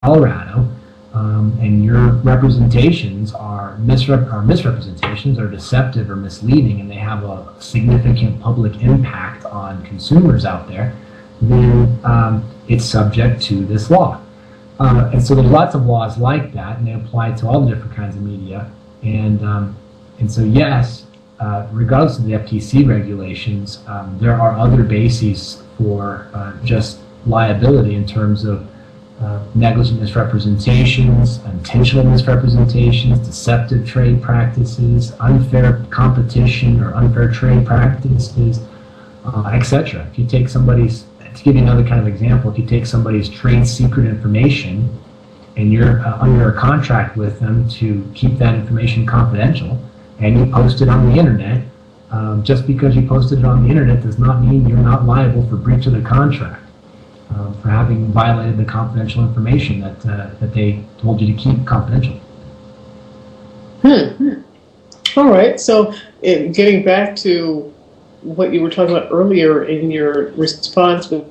Colorado, and your representations are misrepresentations or deceptive or misleading, and they have a significant public impact on consumers out there, then it's subject to this law. And so there's lots of laws like that, and they apply to all the different kinds of media. And so yes, regardless of the FTC regulations, there are other bases for just liability in terms of negligent misrepresentations, intentional misrepresentations, deceptive trade practices, unfair competition or unfair trade practices, etc. If you take somebody's, to give you another kind of example, if you take somebody's trade secret information and you're under a contract with them to keep that information confidential and you post it on the internet, just because you posted it on the internet does not mean you're not liable for breach of the contract. For having violated the confidential information that they told you to keep confidential. All right. So, getting back to what you were talking about earlier in your response with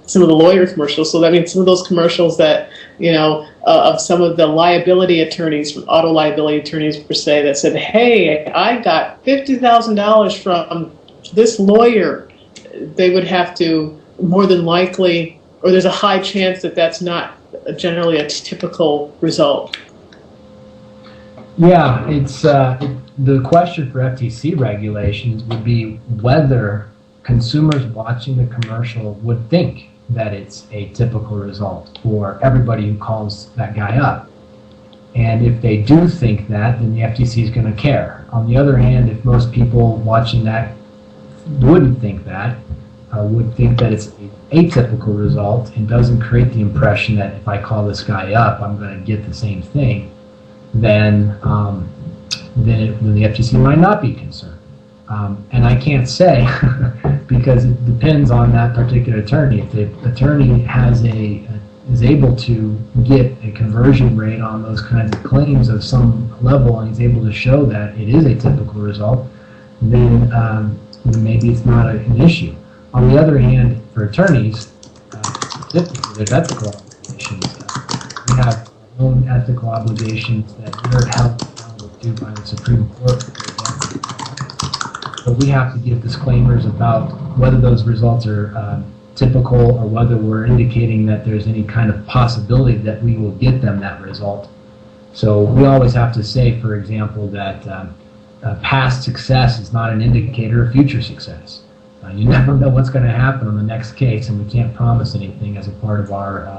some of the lawyer commercials. So that means some of those commercials that, of some of the liability attorneys, auto liability attorneys per se, that said, "Hey, I got $50,000 from this lawyer," they would have to more than likely, or there's a high chance that that's not generally a typical result. Yeah, it's the question for FTC regulations would be whether consumers watching the commercial would think that it's a typical result for everybody who calls that guy up. And if they do think that, then the FTC is going to care. On the other hand, if most people watching that wouldn't think that, would think that it's an atypical result and doesn't create the impression that if I call this guy up, I'm going to get the same thing, then the FTC might not be concerned. And I can't say because it depends on that particular attorney. If the attorney is able to get a conversion rate on those kinds of claims of some level and he's able to show that it is a typical result, then maybe it's not an issue. On the other hand, for attorneys, typically there's ethical obligations. We have our own ethical obligations that we're held accountable to by the Supreme Court. So we have to give disclaimers about whether those results are typical or whether we're indicating that there's any kind of possibility that we will get them that result. So we always have to say, for example, that past success is not an indicator of future success. You never know what's going to happen on the next case, and we can't promise anything as a part of our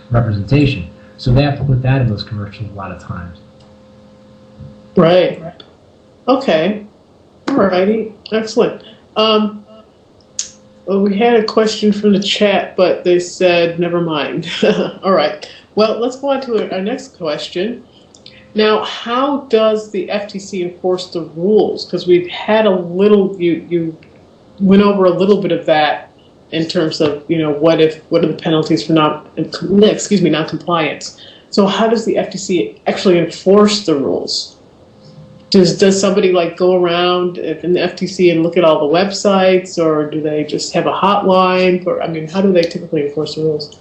representation. So they have to put that in those commercials a lot of times. Right. Okay. All righty. Excellent. Well, we had a question from the chat, but they said never mind. All right. Well, let's go on to our next question. Now, how does the FTC enforce the rules? Because we've had a little, you went over a little bit of that in terms of, what are the penalties for non-compliance? So how does the FTC actually enforce the rules? Does somebody go around in the FTC and look at all the websites, or do they just have a hotline? How do they typically enforce the rules?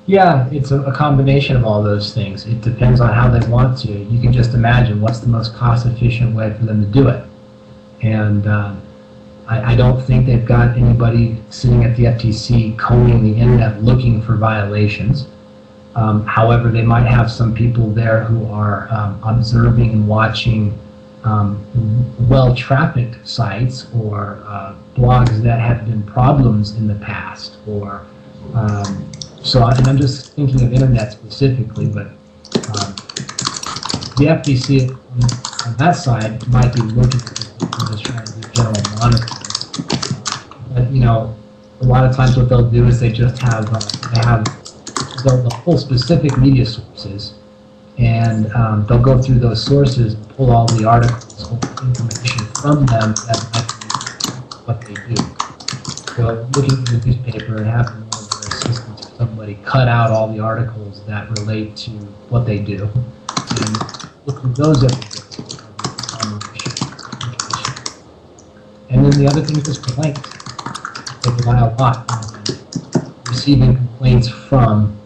Yeah, it's a combination of all those things. It depends on how they want to. You can just imagine what's the most cost-efficient way for them to do it. And I don't think they've got anybody sitting at the FTC combing the internet looking for violations. However, they might have some people there who are observing and watching well-trafficked sites or blogs that have been problems in the past. And I'm just thinking of internet specifically, but the FTC on that side might be looking at this and just trying to do general monitoring. But a lot of times what they'll do is they just have they'll pull specific media sources, and they'll go through those sources, pull all the articles or information from them that might be what they do. So looking at the newspaper and having one of their assistants or somebody cut out all the articles that relate to what they do, and look through those episodes. And then the other thing is complaints. They rely a lot on receiving complaints from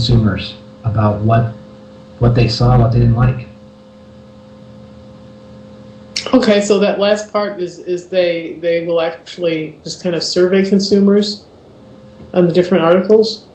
consumers about what they saw, what they didn't like. Okay, so that last part is they will actually just kind of survey consumers on the different articles?